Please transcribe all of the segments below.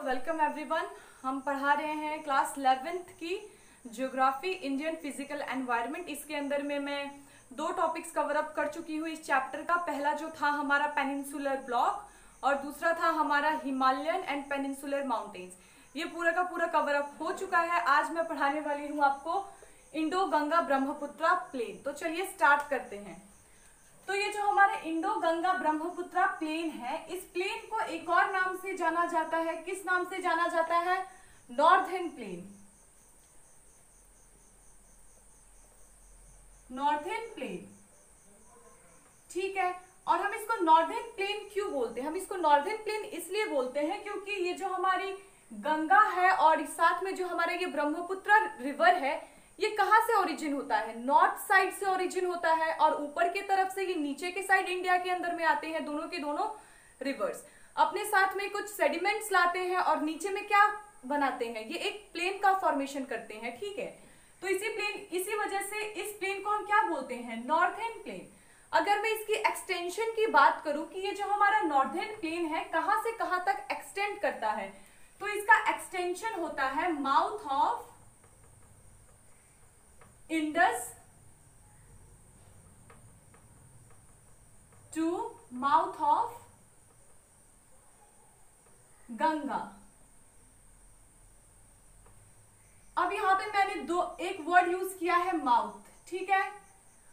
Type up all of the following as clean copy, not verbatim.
Welcome everyone. हम पढ़ा रहे हैं क्लास 11th की ज्योग्राफी इंडियन फिजिकल एनवायरनमेंट। इसके अंदर में मैं दो टॉपिक्स कवर अप कर चुकी हूँ इस चैप्टर का। पहला जो था हमारा पेनिनसुलर ब्लॉक और दूसरा था हमारा हिमालयन एंड पेनिनसुलर माउंटेन्स। ये पूरा का पूरा कवर अप हो चुका है। आज मैं पढ़ाने वाली हूँ आपको इंडो गंगा ब्रह्मपुत्रा प्लेन। तो चलिए स्टार्ट करते हैं। तो ये जो हमारा इंडो गंगा ब्रह्मपुत्रा प्लेन है, इस प्लेन को एक और नाम से जाना जाता है। किस नाम से जाना जाता है? Northern plain. नॉर्दर्न प्लेन, ठीक है। और हम इसको नॉर्दर्न प्लेन क्यों बोलते हैं? हम इसको नॉर्दर्न प्लेन इसलिए बोलते हैं क्योंकि ये जो हमारी गंगा है और साथ में जो हमारा ये ब्रह्मपुत्रा रिवर है, ये कहां से ओरिजिन होता है? नॉर्थ साइड से ओरिजिन होता है और ऊपर की तरफ से ये नीचे के साइड इंडिया के अंदर में आते हैं। दोनों के दोनों रिवर्स अपने साथ में कुछ सेडिमेंट्स लाते हैं और नीचे में क्या बनाते हैं? ये एक प्लेन का फॉर्मेशन करते हैं, ठीक है। तो इसी वजह से इस प्लेन को हम क्या बोलते हैं? Northern plain. अगर मैं इसकी एक्सटेंशन की बात करूं कि ये जो हमारा नॉर्दर्न प्लेन है कहां से कहां तक एक्सटेंड करता है, तो इसका एक्सटेंशन होता है mouth of Indus to mouth of Ganga. अब यहां पे मैंने एक वर्ड यूज किया है माउथ, ठीक है।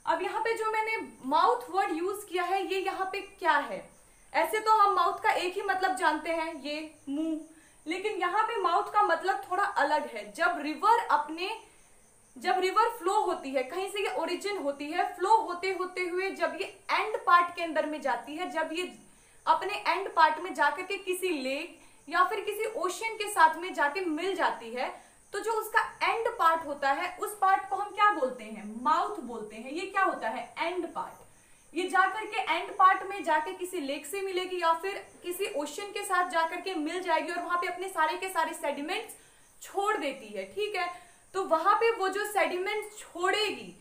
अब यहां पे जो मैंने माउथ वर्ड यूज किया है, ये यहां पे क्या है? ऐसे तो हम माउथ का एक ही मतलब जानते हैं, ये मुंह, लेकिन यहां पे माउथ का मतलब थोड़ा अलग है। जब रिवर फ्लो होती है, कहीं से ये ओरिजिन होती है, फ्लो होते होते हुए जब ये एंड पार्ट के अंदर में जाती है, जब ये अपने एंड पार्ट में जाकर के किसी लेक या फिर किसी ओशियन के साथ में जाके मिल जाती है, तो जो उसका एंड पार्ट होता है उस पार्ट को हम क्या बोलते हैं? माउथ बोलते हैं। ये क्या होता है? And part. ये जाकर के एंड पार्ट में जाके किसी लेक से मिलेगी या फिर किसी ओशियन के साथ जाकर के मिल जाएगी और वहां पे अपने सारे के सारे सेडिमेंट्स छोड़ देती है, ठीक है। तो वहां पे वो जो सेडिमेंट छोड़ेगी,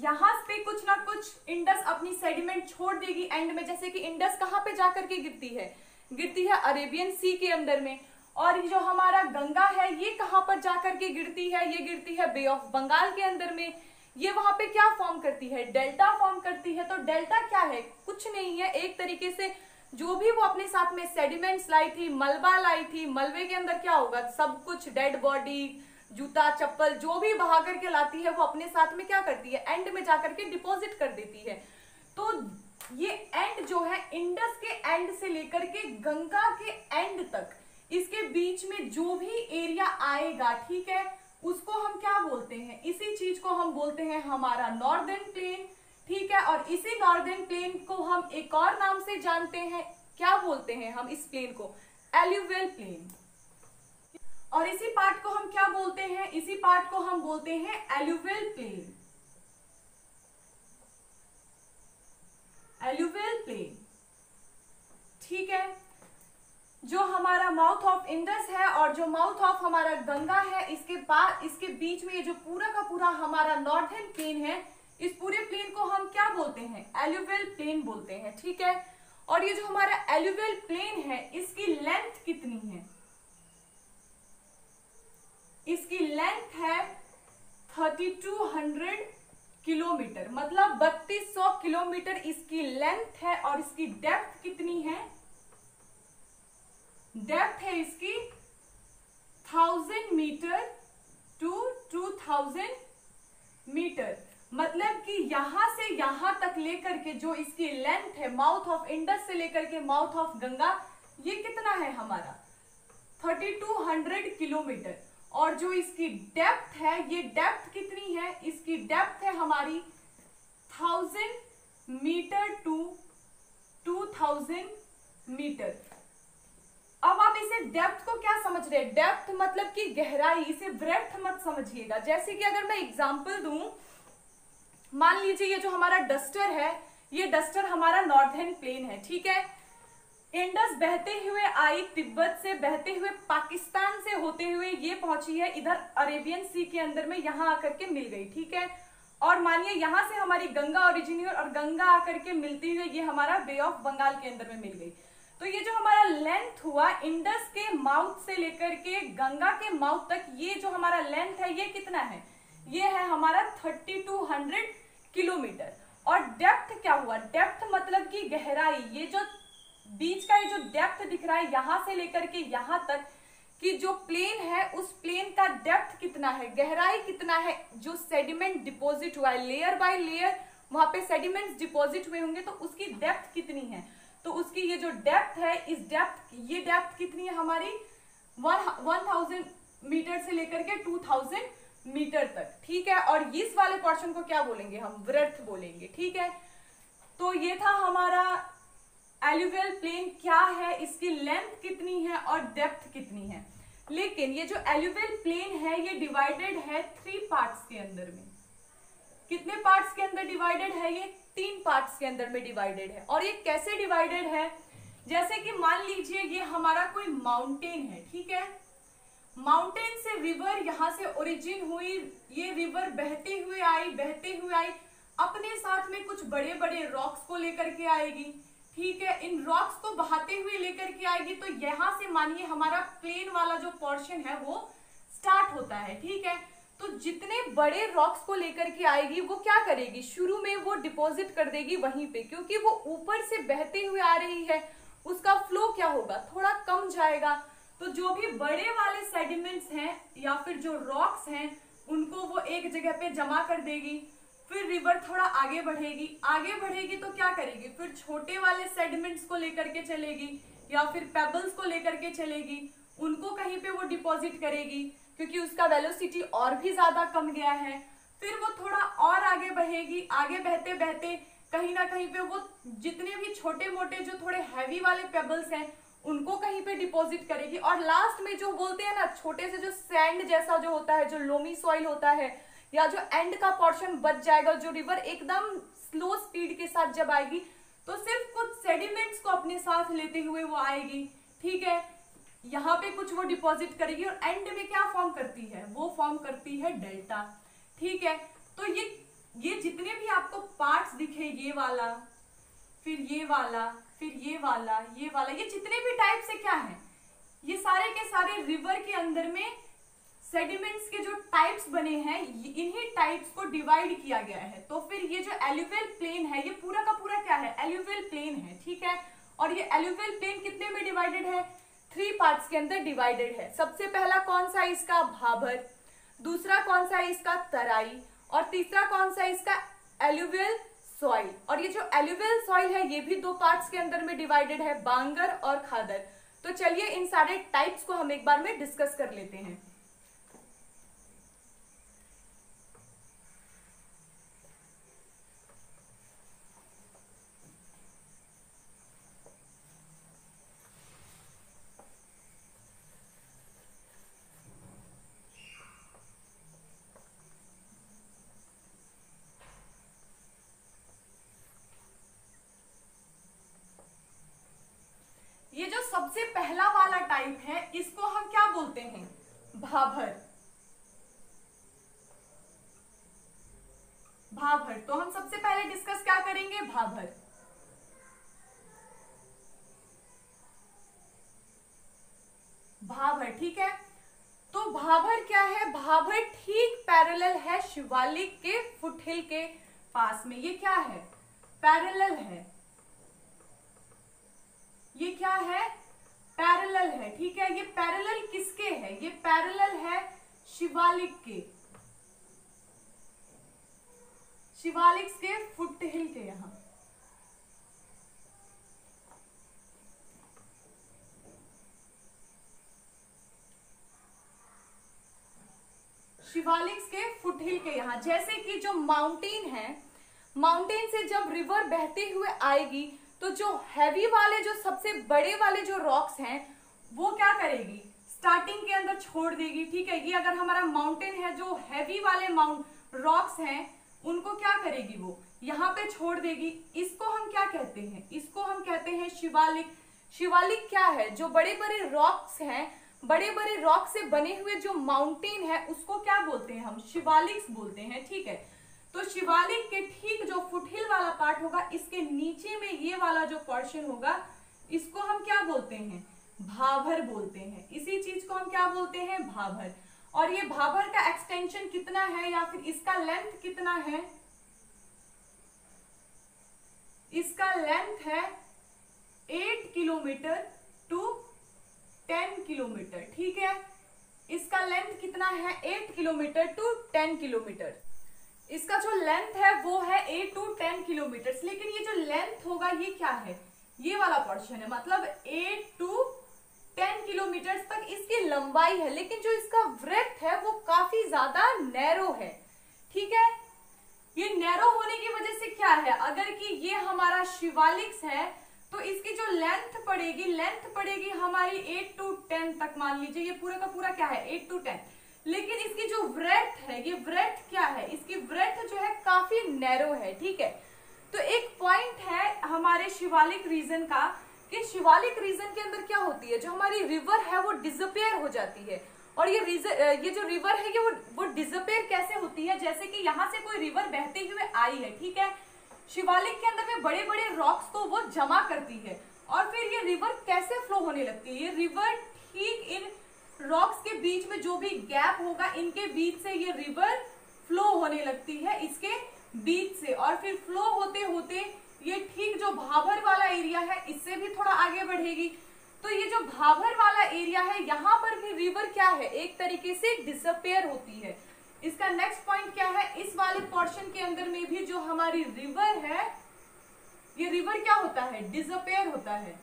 यहां पे कुछ ना कुछ इंडस अपनी सेडिमेंट छोड़ देगी एंड में। जैसे कि इंडस कहां पे जाकर के गिरती है? गिरती है अरेबियन सी के अंदर में। और जो हमारा गंगा है, ये कहां पर जाकर के गिरती है? ये गिरती है बे ऑफ बंगाल के अंदर में। ये वहां पे क्या फॉर्म करती है? डेल्टा फॉर्म करती है। तो डेल्टा क्या है? कुछ नहीं है, एक तरीके से जो भी वो अपने साथ में सेडिमेंट्स लाई थी, मलबा लाई थी, मलबे के अंदर क्या होगा? सब कुछ, डेड बॉडी, जूता चप्पल, जो भी बहा करके लाती है वो अपने साथ में क्या करती है? एंड में जाकर के डिपॉजिट कर देती है। तो ये एंड जो है, इंडस के एंड से लेकर के गंगा के एंड तक, इसके बीच में जो भी एरिया आएगा, ठीक है, उसको हम क्या बोलते हैं? इसी चीज को हम बोलते हैं हमारा नॉर्दर्न प्लेन, ठीक है। और इसी नॉर्दर्न प्लेन को हम एक और नाम से जानते हैं। क्या बोलते हैं हम इस प्लेन को? Alluvial plain. और इसी पार्ट को हम क्या बोलते हैं? इसी पार्ट को हम बोलते हैं एल्यूवियल प्लेन। एल्यूवियल प्लेन, ठीक है। जो हमारा माउथ ऑफ इंडस है और जो माउथ ऑफ हमारा गंगा है, इसके बीच में ये जो पूरा का पूरा हमारा नॉर्दर्न प्लेन है, इस पूरे प्लेन को हम क्या बोलते हैं? एल्यूवियल प्लेन बोलते हैं, ठीक है। और ये जो हमारा एल्यूवियल प्लेन है, इसकी लेंथ कितनी है? इसकी लेंथ है 3200 किलोमीटर, मतलब 3200 किलोमीटर इसकी लेंथ है। और इसकी डेप्थ कितनी है? डेप्थ है इसकी 1000 मीटर टू 2000 मीटर। मतलब कि यहां से यहां तक लेकर के जो इसकी लेंथ है, माउथ ऑफ इंडस से लेकर के माउथ ऑफ गंगा, ये कितना है हमारा? 3200 किलोमीटर। और जो इसकी डेप्थ है, ये डेप्थ कितनी है? इसकी डेप्थ है हमारी 1000 मीटर टू 2000 मीटर। अब आप इसे डेप्थ को क्या समझ रहे हैं? डेप्थ मतलब कि गहराई, इसे ब्रेड्थ मत समझिएगा। जैसे कि अगर मैं एग्जांपल दूं, मान लीजिए ये जो हमारा डस्टर है, ये डस्टर हमारा नॉर्दर्न प्लेन है, ठीक है। इंडस बहते हुए आई, तिब्बत से बहते हुए पाकिस्तान से होते हुए ये पहुंची है इधर अरेबियन सी के अंदर में, यहां आकर के मिल गई, ठीक है। और मानिए यहां से हमारी गंगा ओरिजिन और गंगा आकर के मिलती हुई ये हमारा बे ऑफ बंगाल के अंदर में मिल गई। तो ये जो हमारा लेंथ हुआ इंडस के माउथ से लेकर के गंगा के माउथ तक, ये जो हमारा लेंथ है ये कितना है, ये है हमारा 3200 किलोमीटर। और डेप्थ क्या हुआ, डेप्थ मतलब कि गहराई, ये जो बीच का ये जो डेप्थ दिख रहा है यहां से लेकर के यहां तक कि जो प्लेन है उस प्लेन का डेप्थ कितना है, गहराई कितना है, जो सेडिमेंट डिपॉजिट हुआ है लेयर बाय लेयर, वहां पे सेडिमेंट्स डिपॉजिट हुए होंगे तो उसकी डेप्थ कितनी है, तो उसकी ये जो डेप्थ है, इस डेप्थ, ये डेप्थ कितनी है हमारी 1000 मीटर से लेकर के 2000 मीटर तक, ठीक है। और इस वाले पोर्शन को क्या बोलेंगे हम, ब्रेड्थ बोलेंगे, ठीक है। तो ये था हमारा एल्यूवियल प्लेन क्या है, इसकी लेंथ कितनी है और डेप्थ कितनी है। लेकिन ये जो एल्यूवियल प्लेन है ये डिवाइडेड है 3 पार्ट्स के अंदर में। कितने पार्ट्स के अंदर डिवाइडेड है, ये 3 पार्ट्स के अंदर में डिवाइडेड है। और ये कैसे डिवाइडेड है, जैसे कि मान लीजिए ये हमारा कोई माउंटेन है, ठीक है, माउंटेन से रिवर यहां से ओरिजिन हुई, ये रिवर बहते हुए आई, अपने साथ में कुछ बड़े बड़े रॉक्स को लेकर के आएगी, ठीक है, इन रॉक्स को बहाते हुए लेकर के आएगी। तो यहां से मानिए हमारा प्लेन वाला जो पोर्शन है वो स्टार्ट होता है, ठीक है। तो जितने बड़े रॉक्स को लेकर के आएगी वो क्या करेगी, शुरू में वो डिपॉजिट कर देगी वहीं पे, क्योंकि वो ऊपर से बहते हुए आ रही है, उसका फ्लो क्या होगा, थोड़ा कम जाएगा। तो जो भी बड़े वाले सेडिमेंट्स हैं या फिर जो रॉक्स हैं उनको वो एक जगह पे जमा कर देगी, फिर रिवर थोड़ा आगे बढ़ेगी तो क्या करेगी, फिर छोटे वाले सेडिमेंट्स को लेकर के चलेगी या फिर पेबल्स को लेकर के चलेगी, उनको कहीं पे वो डिपॉजिट करेगी क्योंकि उसका वेलोसिटी और भी ज्यादा कम गया है। फिर वो थोड़ा और आगे बढ़ेगी, आगे बहते बहते कहीं ना कहीं पे वो जितने भी छोटे मोटे जो थोड़े हैवी वाले पेबल्स हैं उनको कहीं पे डिपॉजिट करेगी। और लास्ट में जो बोलते हैं ना छोटे से जो सैंड जैसा जो होता है, जो लोमी सॉइल होता है, या जो एंड का पोर्शन बच जाएगा, जो रिवर एकदम स्लो स्पीड के साथ जब आएगी तो सिर्फ कुछ सेडिमेंट्स को अपने साथ लेते हुए वो आएगी, ठीक है, यहाँ पे कुछ वो डिपॉजिट करेगी और एंड में क्या फॉर्म करती है, वो फॉर्म करती है डेल्टा, ठीक है। तो ये जितने भी आपको पार्ट्स दिखे, ये वाला, फिर ये वाला, फिर ये वाला, ये जितने भी टाइप से क्या है, ये सारे के सारे रिवर के अंदर में सेडिमेंट्स के जो टाइप्स बने हैं, इन्हीं टाइप्स को डिवाइड किया गया है। तो फिर ये जो एल्यूवियल प्लेन है ये पूरा का पूरा क्या है, एल्यूवियल प्लेन है, ठीक है। और ये एल्यूवियल प्लेन कितने में डिवाइडेड है, 3 पार्ट्स के अंदर डिवाइडेड है। सबसे पहला कौन सा इसका, भाबर, दूसरा कौन सा इसका, तराई, और तीसरा कौन सा इसका, एल्यूवियल सॉइल। और ये जो एल्यूवियल सॉइल है ये भी 2 पार्ट्स के अंदर में डिवाइडेड है, बांगर और खादर। तो चलिए इन सारे टाइप्स को हम एक बार में डिस्कस कर लेते हैं। ये जो सबसे पहला वाला टाइप है इसको हम क्या बोलते हैं, भाबर। भाबर, तो हम सबसे पहले डिस्कस क्या करेंगे, भाबर। भाबर, ठीक है। तो भाबर क्या है, भाबर ठीक पैरेलल है शिवालिक के फुटहिल के पास में। ये क्या है, पैरेलल है, ये क्या है, पैरेलल है, ठीक है। ये पैरेलल किसके है, ये पैरेलल है शिवालिक के, शिवालिक के फुटहिल के, यहां शिवालिक के फुटहिल के यहां। जैसे कि जो माउंटेन है, माउंटेन से जब रिवर बहते हुए आएगी तो जो हैवी वाले, जो सबसे बड़े वाले जो रॉक्स हैं वो क्या करेगी, स्टार्टिंग के अंदर छोड़ देगी, ठीक है। ये अगर हमारा माउंटेन है, जो हैवी वाले रॉक्स हैं उनको क्या करेगी, वो यहाँ पे छोड़ देगी। इसको हम क्या कहते हैं, इसको हम कहते हैं शिवालिक। शिवालिक क्या है, जो बड़े बड़े रॉक्स हैं, बड़े बड़े रॉक से बने हुए जो माउंटेन है उसको क्या बोलते हैं, हम शिवालिक्स बोलते हैं, ठीक है। तो शिवालिक के ठीक जो फुटहिल वाला पार्ट होगा, इसके नीचे में ये वाला जो पोर्शन होगा इसको हम क्या बोलते हैं, भाभर बोलते हैं। इसी चीज को हम क्या बोलते हैं, भाभर। और ये भाभर का एक्सटेंशन कितना है या फिर इसका लेंथ कितना है, इसका लेंथ है 8 किलोमीटर टू 10 किलोमीटर। ठीक है, इसका लेंथ कितना है, 8 किलोमीटर टू 10 किलोमीटर। इसका जो लेंथ है वो है 8 टू 10 किलोमीटर। लेकिन ये जो लेंथ होगा ये क्या है, ये वाला पोर्शन है, मतलब 8 टू 10 किलोमीटर तक इसकी लंबाई है, लेकिन जो इसका ब्रेथ है वो काफी ज्यादा नैरो है। ठीक है, ये नैरो होने की वजह से क्या है, अगर कि ये हमारा शिवालिक्स है तो इसकी जो लेंथ पड़ेगी हमारी 8 टू 10 तक। मान लीजिए ये पूरा का पूरा क्या है, 8 टू 10, लेकिन इसकी जो ब्रेथ है, ये ब्रेथ क्या है, इसकी ब्रेथ जो है काफी नैरो है। ठीक है, तो एक पॉइंट है हमारे शिवालिक रीजन का कि शिवालिक रीजन के अंदर क्या होती है, जो हमारी रिवर है वो डिसअपियर हो जाती है। और ये जो रिवर है ये वो डिसअपियर कैसे होती है, जैसे कि यहाँ से कोई रिवर बहते हुए आई है। ठीक है, शिवालिक के अंदर में बड़े बड़े रॉक्स को वो जमा करती है और फिर ये रिवर कैसे फ्लो होने लगती है, ये रिवर ठीक इन रॉक्स के बीच में जो भी गैप होगा इनके बीच से ये रिवर फ्लो होने लगती है, इसके बीच से। और फिर फ्लो होते होते ये ठीक जो भाभर वाला एरिया है इससे भी थोड़ा आगे बढ़ेगी। तो ये जो भाभर वाला एरिया है यहाँ पर भी रिवर क्या है, एक तरीके से डिसअपियर होती है। इसका नेक्स्ट पॉइंट क्या है, इस वाले पोर्शन के अंदर में भी जो हमारी रिवर है, ये रिवर क्या होता है, डिसअपियर होता है।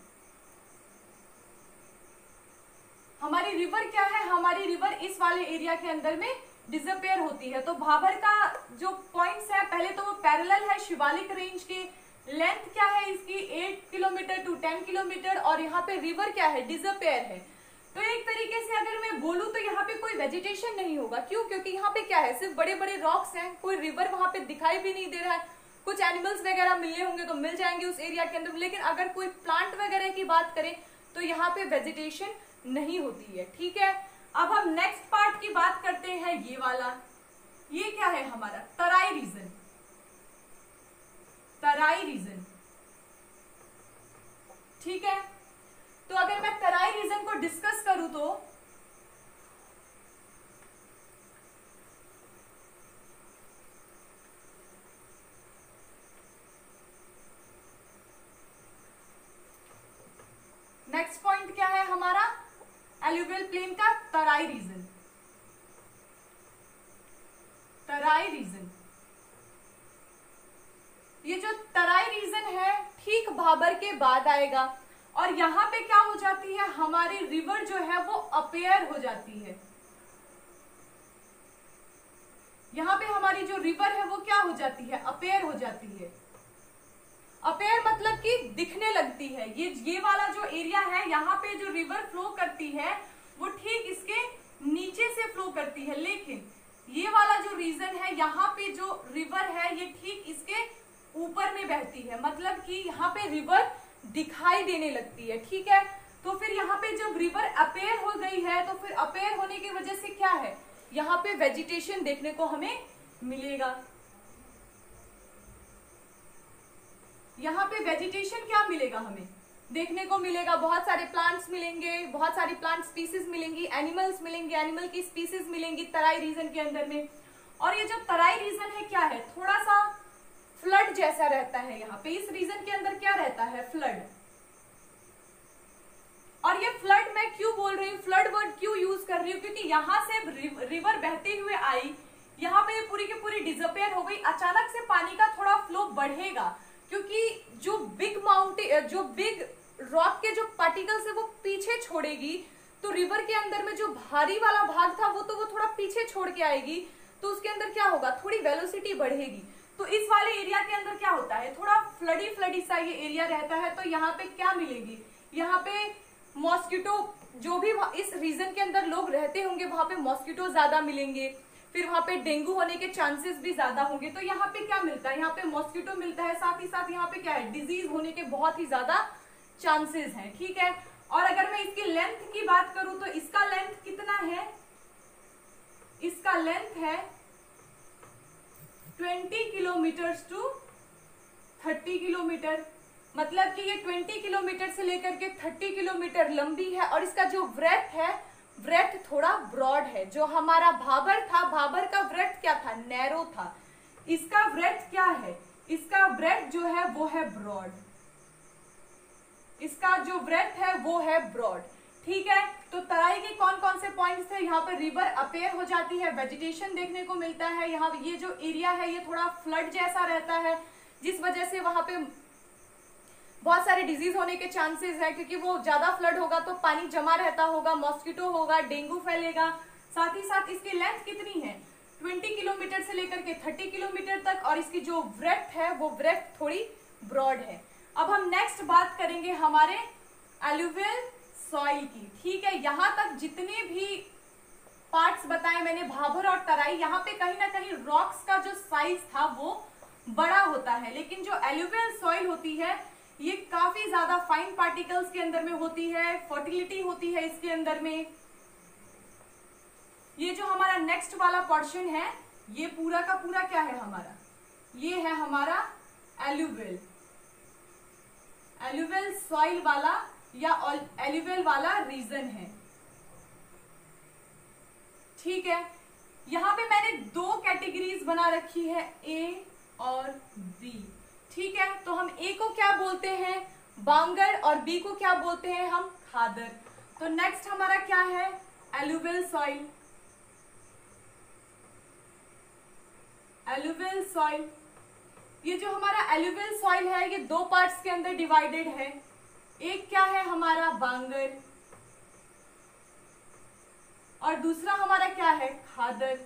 हमारी रिवर क्या है, हमारी रिवर इस वाले एरिया के अंदर में डिसअपियर होती है। तो भाभर का जो पॉइंट्स है, पहले तो वो पैरेलल है शिवालिक रेंज के, लेंथ क्या है इसकी 8 किलोमीटर टू 10 किलोमीटर, और यहाँ पे रिवर क्या है, डिसअपियर है। तो एक तरीके से अगर मैं बोलूं तो यहाँ पे कोई वेजिटेशन नहीं होगा। क्यों, क्योंकि यहाँ पे क्या है, सिर्फ बड़े बड़े रॉक्स हैं, कोई रिवर वहां पे दिखाई भी नहीं दे रहा है। कुछ एनिमल्स वगैरह मिलने होंगे तो मिल जाएंगे उस एरिया के अंदर, लेकिन अगर कोई प्लांट वगैरह की बात करें तो यहाँ पे वेजिटेशन नहीं होती है। ठीक है, अब हम नेक्स्ट पार्ट की बात करते हैं, ये वाला, ये क्या है हमारा तराई रीजन। तराई रीजन, ठीक है, तो अगर मैं तराई रीजन को डिस्कस करूं तो नेक्स्ट पॉइंट क्या है हमारा, एल्यूवियल प्लेन का तराई रीजन। तराई रीजन, ये जो तराई रीजन है ठीक भाबर के बाद आएगा, और यहाँ पे क्या हो जाती है, हमारी रिवर जो है वो अपेयर हो जाती है। यहाँ पे हमारी जो रिवर है वो क्या हो जाती है, अपेयर हो जाती है। अपेयर मतलब कि दिखने लगती है। ये वाला जो एरिया है, यहाँ पे जो रिवर फ्लो करती है वो ठीक इसके नीचे से फ्लो करती है, लेकिन ये वाला जो रीजन है, यहाँ पे जो रिवर है ये ठीक इसके ऊपर में बहती है, मतलब कि यहाँ पे रिवर दिखाई देने लगती है। ठीक है, तो फिर यहाँ पे जब रिवर अपेयर हो गई है तो फिर अपेयर होने की वजह से क्या है, यहाँ पे वेजिटेशन देखने को हमें मिलेगा। यहाँ पे वेजिटेशन क्या मिलेगा, हमें देखने को मिलेगा, बहुत सारे प्लांट्स मिलेंगे, बहुत सारी प्लांट स्पीसीज मिलेंगी, एनिमल्स मिलेंगे, एनिमल की स्पीसीज मिलेंगी तराई रीजन के अंदर में। और ये जो तराई रीजन है क्या है, थोड़ा सा फ्लड जैसा रहता है। यहाँ पे इस रीजन के अंदर क्या रहता है, फ्लड। और ये फ्लड मैं क्यों बोल रही हूँ, फ्लड वर्ड क्यों यूज कर रही हूँ, क्योंकि यहाँ से रिवर बहते हुए आई, यहाँ पे पूरी की पूरी डिसअपियर हो गई, अचानक से पानी का थोड़ा फ्लो बढ़ेगा, क्योंकि जो बिग रॉक के जो पार्टिकल्स है वो पीछे छोड़ेगी, तो रिवर के अंदर में जो भारी वाला भाग था वो थोड़ा पीछे छोड़ के आएगी, तो उसके अंदर क्या होगा, थोड़ी वेलोसिटी बढ़ेगी। तो इस वाले एरिया के अंदर क्या होता है, थोड़ा फ्लडी सा ये एरिया रहता है। तो यहाँ पे क्या मिलेगी, यहाँ पे मॉस्किटो, जो भी इस रीजन के अंदर लोग रहते होंगे वहां पे मॉस्किटो ज्यादा मिलेंगे, फिर वहां पे डेंगू होने के चांसेस भी ज्यादा होंगे। तो यहाँ पे क्या मिलता है, यहाँ पे मॉस्किटो मिलता है, साथ ही साथ यहाँ पे क्या है, डिजीज होने के बहुत ही ज्यादा चांसेस हैं। ठीक है, और अगर मैं इसकी लेंथ की बात करूं तो इसका लेंथ कितना है, इसका लेंथ है 20 किलोमीटर टू 30 किलोमीटर, मतलब कि ये 20 किलोमीटर से लेकर के 30 किलोमीटर लंबी है और इसका जो ब्रेथ है, ब्रेथ थोड़ा ब्रॉड है। जो हमारा भाबर था, भाबर का ब्रेथ क्या था, नैरो था। इसका ब्रेथ क्या है, इसका ब्रेथ जो है वो है ब्रॉड, इसका जो ब्रेथ है वो है ब्रॉड। ठीक है, तो तराई के कौन कौन से पॉइंट्स थे, यहाँ पर रिवर अपेयर हो जाती है, वेजिटेशन देखने को मिलता है। यहाँ ये जो एरिया है ये थोड़ा फ्लड जैसा रहता है, जिस वजह से वहां पे बहुत सारे डिजीज होने के चांसेस है, क्योंकि वो ज्यादा फ्लड होगा तो पानी जमा रहता होगा, मॉस्किटो होगा, डेंगू फैलेगा। साथ ही साथ इसकी लेंथ कितनी है, 20 किलोमीटर से लेकर के 30 किलोमीटर तक, और इसकी जो ब्रेथ है वो ब्रेथ थोड़ी ब्रॉड है। अब हम नेक्स्ट बात करेंगे हमारे एलुवियल सॉइल की। ठीक है, यहां तक जितने भी पार्ट्स बताए मैंने, भाबर और तराई, यहाँ पे कहीं ना कहीं रॉक्स का जो साइज था वो बड़ा होता है, लेकिन जो एलुवियल सॉइल होती है ये काफी ज्यादा फाइन पार्टिकल्स के अंदर में होती है, फर्टिलिटी होती है इसके अंदर में। ये जो हमारा नेक्स्ट वाला पोर्शन है ये पूरा का पूरा क्या है हमारा, ये है हमारा एलुवियल सॉइल वाला या एलुवियल वाला रीजन है। ठीक है, यहां पे मैंने दो कैटेगरीज बना रखी है, ए और बी। ठीक है, तो हम ए को क्या बोलते हैं, बांगर, और बी को क्या बोलते हैं हम, खादर। तो नेक्स्ट हमारा क्या है, एलुवियल सॉइल। एलुवियल सॉइल, ये जो हमारा एलुवियल सॉइल है ये दो पार्ट्स के अंदर डिवाइडेड है। एक क्या है हमारा बांगर और दूसरा हमारा क्या है, खादर।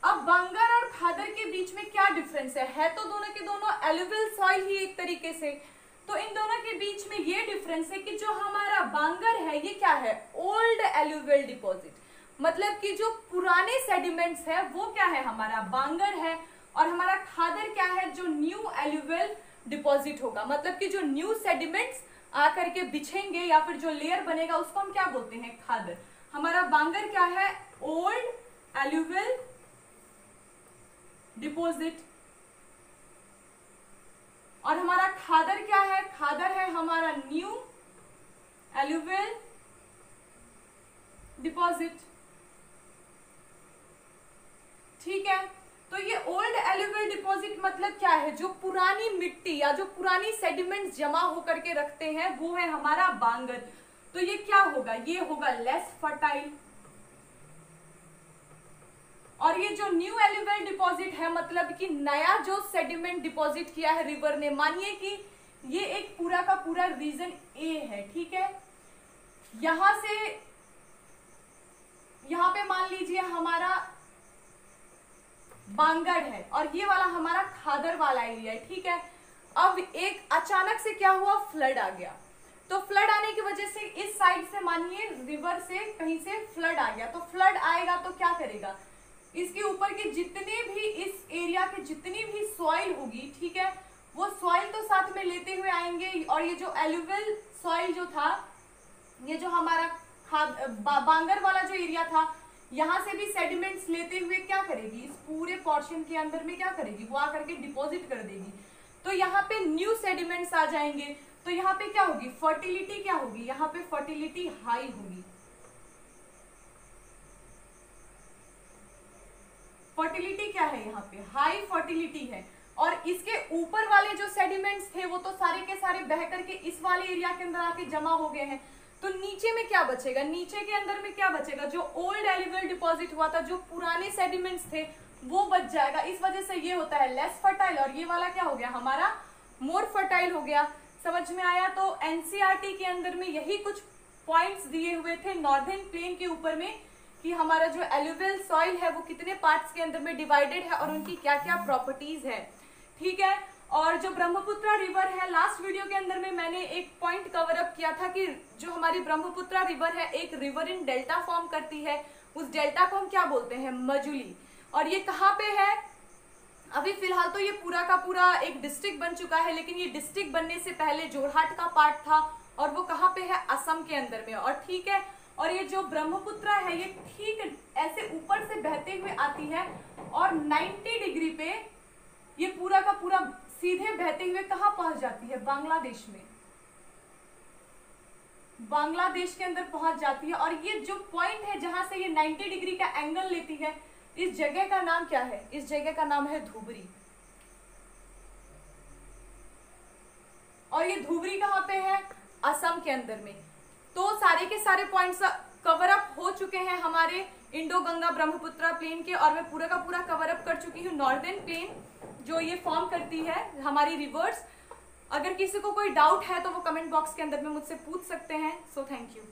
अब बांगर और खादर के बीच में क्या डिफरेंस है तो दोनों के दोनों एलुवियल सॉइल ही एक तरीके से। तो इन दोनों के बीच में ये डिफरेंस है कि जो हमारा बांगर है ये क्या है, ओल्ड एलुवियल डिपॉजिट, मतलब कि जो पुराने सेडिमेंट्स है वो क्या है हमारा बांगर है, और हमारा खादर क्या है, जो न्यू एलुवियल डिपॉजिट होगा, मतलब कि जो न्यू सेडिमेंट्स आकर के बिछेंगे या फिर जो लेयर बनेगा उसको हम क्या बोलते हैं, खादर। हमारा बांगर क्या है, ओल्ड एलुवियल डिपॉजिट, और हमारा खादर क्या है, खादर है हमारा न्यू एलुवियल डिपॉजिट। ठीक है, तो ये ओल्ड एलुवियल डिपॉजिट मतलब क्या है, जो पुरानी मिट्टी या जो पुरानी सेडिमेंट्स जमा होकर के रखते हैं वो है हमारा बांगर। तो ये क्या होगा, ये होगा लेस फर्टाइल। और ये जो न्यू एलुवियल डिपॉजिट है मतलब कि नया जो सेडिमेंट डिपॉजिट किया है रिवर ने, मानिए कि ये एक पूरा का पूरा रीजन ए है। ठीक है, यहां से यहां पे मान लीजिए हमारा बांगर है और ये वाला हमारा खादर वाला एरिया है। ठीक है, अब एक अचानक से क्या हुआ, फ्लड आ गया। तो फ्लड आने की वजह से इस साइड से मानिए रिवर से कहीं से फ्लड आ गया, तो फ्लड आएगा तो क्या करेगा, इसके ऊपर के जितने भी इस एरिया के जितनी भी सॉइल होगी, ठीक है, वो सॉइल तो साथ में लेते हुए आएंगे। और ये जो एलुवियल सॉइल जो था, ये जो हमारा बांगर वाला जो एरिया था, यहाँ से भी सेडिमेंट्स लेते हुए क्या करेगी, इस पूरे पोर्शन के अंदर में क्या करेगी, वो आकर के डिपॉजिट कर देगी। तो यहाँ पे न्यू सेडिमेंट्स आ जाएंगे, तो यहाँ पे क्या होगी, फर्टिलिटी क्या होगी, यहाँ पे फर्टिलिटी हाई होगी। फर्टिलिटी क्या है, यहाँ पे हाई फर्टिलिटी है। और इसके ऊपर वाले जो सेडिमेंट्स थे वो तो सारे के सारे बह करके इस वाले एरिया के अंदर आके जमा हो गए हैं। तो नीचे में क्या बचेगा, नीचे के अंदर में क्या बचेगा, जो ओल्ड एलुवियल डिपॉजिट हुआ था, जो पुराने सेडिमेंट्स थे वो बच जाएगा। इस वजह से ये होता है लेस फर्टाइल, और ये वाला क्या हो गया हमारा मोर फर्टाइल हो गया। समझ में आया। तो एनसीईआरटी के अंदर में यही कुछ पॉइंट्स दिए हुए थे नॉर्दर्न प्लेन के ऊपर में, कि हमारा जो एलुवियल सॉइल है वो कितने पार्ट्स के अंदर में डिवाइडेड है और उनकी क्या क्या प्रॉपर्टीज है। ठीक है, और जो ब्रह्मपुत्रा रिवर है, लास्ट वीडियो के अंदर में मैंने एक पॉइंट कवर अप किया था कि जो हमारी ब्रह्मपुत्रा रिवर है एक रिवर इन डेल्टा फॉर्म करती है, उस डेल्टा को हम क्या बोलते हैं, मजुली। और ये कहाँ पे है, अभी फिलहाल तो ये पूरा का पूरा एक डिस्ट्रिक्ट बन चुका है, लेकिन ये डिस्ट्रिक्ट बनने से पहले जोरहाट का पार्ट था, और वो कहाँ पे है, असम के अंदर में। और ठीक है, और ये जो ब्रह्मपुत्रा है ये ठीक ऐसे ऊपर से बहते हुए आती है और 90 डिग्री पे ये पूरा का पूरा सीधे बहते हुए कहाँ पहुंच जाती है? बांग्लादेश में, बांग्लादेश के अंदर पहुंच जाती है। और ये जो पॉइंट है जहां से ये 90 डिग्री का एंगल लेती है, इस जगह का नाम क्या है? इस जगह का नाम है धुबरी। और ये धुबरी कहाँ पे है? असम के अंदर में। तो सारे के सारे पॉइंट्स कवर अप हो चुके हैं हमारे इंडो गंगा ब्रह्मपुत्र प्लेन के, और मैं पूरा का पूरा कवर अप कर चुकी हूँ नॉर्दर्न प्लेन जो ये फॉर्म करती है हमारी रिवर्स। अगर किसी को कोई डाउट है तो वो कमेंट बॉक्स के अंदर में मुझसे पूछ सकते हैं। So thank you.